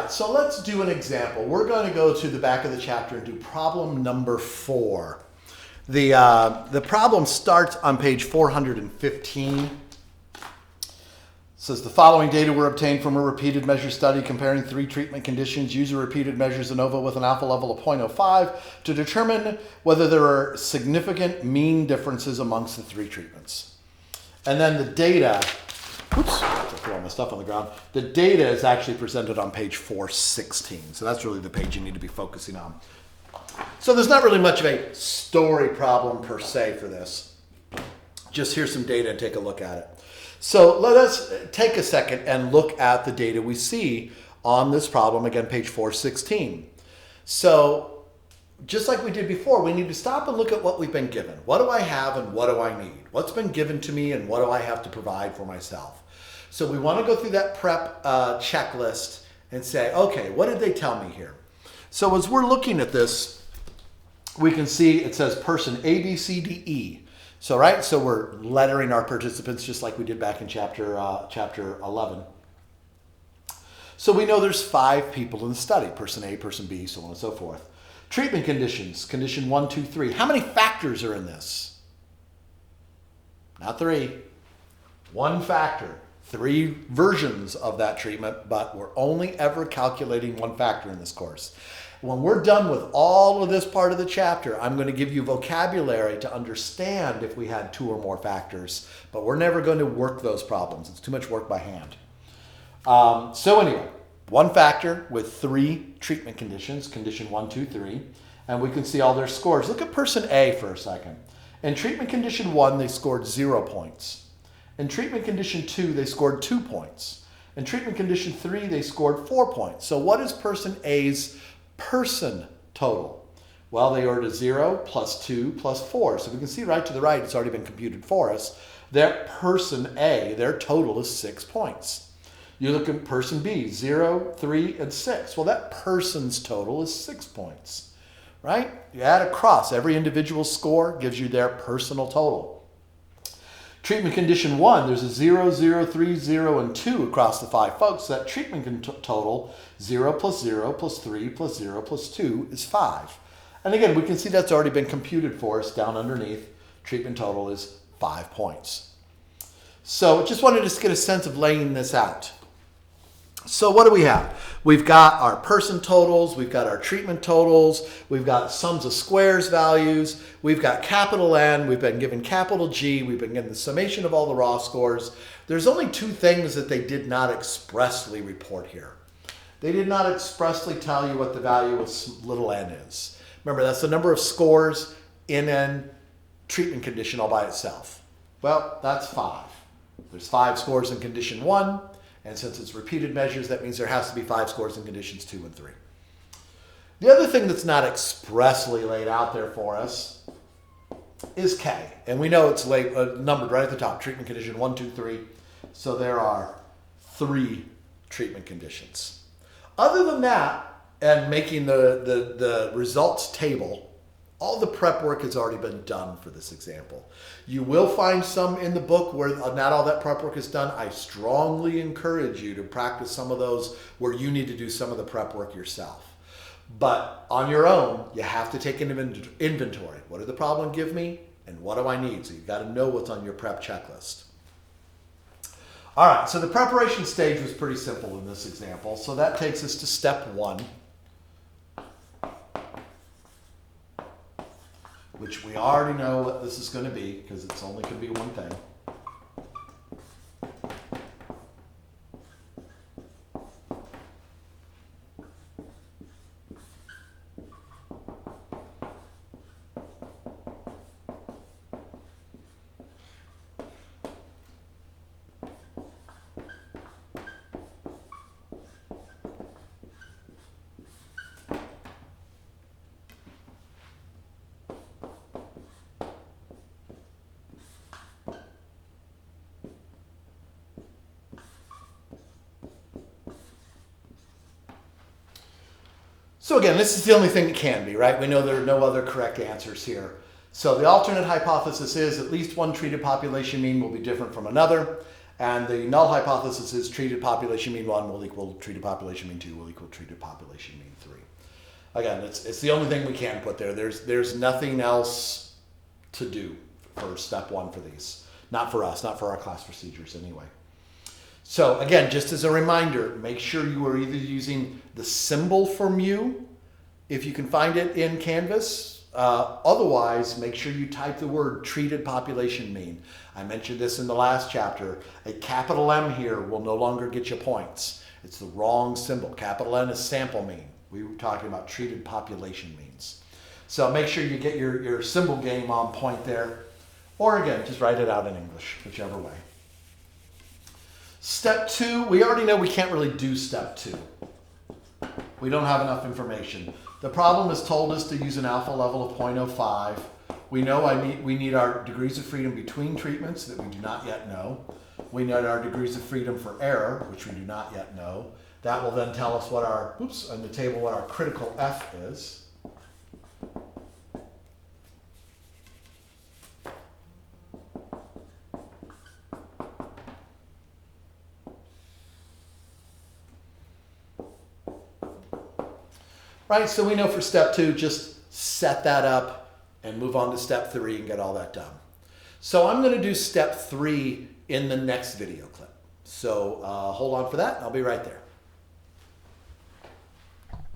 right, so let's do an example. We're going to go to the back of the chapter and do problem number 4. The problem starts on page 415. Says the following data were obtained from a repeated measure study comparing 3 treatment conditions. Use a repeated measures ANOVA with an alpha level of 0.05 to determine whether there are significant mean differences amongst the 3 treatments. And then the data, oops, I threw all my stuff on the ground. The data is actually presented on page 416. So that's really the page you need to be focusing on. So there's not really much of a story problem per se for this. Just here's some data and take a look at it. So let us take a second and look at the data we see on this problem, again, page 416. So just like we did before, we need to stop and look at what we've been given. What do I have and what do I need? What's been given to me and what do I have to provide for myself? So we want to go through that prep checklist and say, okay, what did they tell me here? So as we're looking at this, we can see it says person A, B, C, D, E. So, right, so we're lettering our participants just like we did back in chapter 11. So we know there's 5 people in the study, person A, person B, so on and so forth. Treatment conditions, condition 1, 2, 3. How many factors are in this? Not 3. 1 factor. 3 versions of that treatment, but we're only ever calculating 1 factor in this course. When we're done with all of this part of the chapter, I'm going to give you vocabulary to understand if we had 2 or more factors, but we're never going to work those problems. It's too much work by hand. So anyway, 1 factor with 3 treatment conditions, condition 1, 2, 3, and we can see all their scores. Look at person A for a second. In treatment condition 1, they scored 0 points. In treatment condition 2, they scored 2 points. In treatment condition 3, they scored 4 points. So what is person A's person total? Well, they ordered a 0 plus 2 plus 4. So we can see right to the right, it's already been computed for us. Their person A, their total is 6 points. You look at person B, 0, 3, and 6. Well, that person's total is 6 points, right? You add across. Every individual score gives you their personal total. Treatment condition 1, there's a 0, 0, 3, 0, and 2 across the 5 folks. So that treatment total, 0 plus 0 plus 3 plus 0 plus 2 is 5. And again, we can see that's already been computed for us down underneath. Treatment total is 5 points. So just wanted to get a sense of laying this out. So what do we have? We've got our person totals, we've got our treatment totals, we've got sums of squares values, we've got capital N, we've been given capital G, we've been given the summation of all the raw scores. There's only 2 things that they did not expressly report here. They did not expressly tell you what the value of little n is. Remember, that's the number of scores in a treatment condition all by itself. Well, that's 5. There's 5 scores in condition 1. And since it's repeated measures, that means there has to be 5 scores in conditions 2 and 3. The other thing that's not expressly laid out there for us is K. And we know it's numbered right at the top, treatment condition 1, 2, 3. So there are 3 treatment conditions. Other than that, and making the results table, all the prep work has already been done for this example. You will find some in the book where not all that prep work is done. I strongly encourage you to practice some of those where you need to do some of the prep work yourself. But on your own, you have to take an inventory. What did the problem give me? And what do I need? So you've got to know what's on your prep checklist. All right, so the preparation stage was pretty simple in this example. So that takes us to step 1. Which we already know what this is going to be because it's only going to be one thing. So again, this is the only thing it can be, right? We know there are no other correct answers here. So the alternate hypothesis is at least one treated population mean will be different from another. And the null hypothesis is treated population mean 1 will equal treated population mean 2 will equal treated population mean 3. Again, it's the only thing we can put there. There's nothing else to do for step 1 for these. Not for us, not for our class procedures anyway. So again, just as a reminder, make sure you are either using the symbol for mu, if you can find it in Canvas. Otherwise, make sure you type the word treated population mean. I mentioned this in the last chapter. A capital M here will no longer get you points. It's the wrong symbol. Capital N is sample mean. We were talking about treated population means. So make sure you get your symbol game on point there. Or again, just write it out in English, whichever way. Step 2, we already know we can't really do step 2. We don't have enough information. The problem has told us to use an alpha level of 0.05. We know we need our degrees of freedom between treatments that we do not yet know. We need our degrees of freedom for error, which we do not yet know. That will then tell us what our, on the table, what our critical F is. Right, so we know for step 2, just set that up and move on to step 3 and get all that done. So I'm going to do step 3 in the next video clip. So hold on for that, and I'll be right there.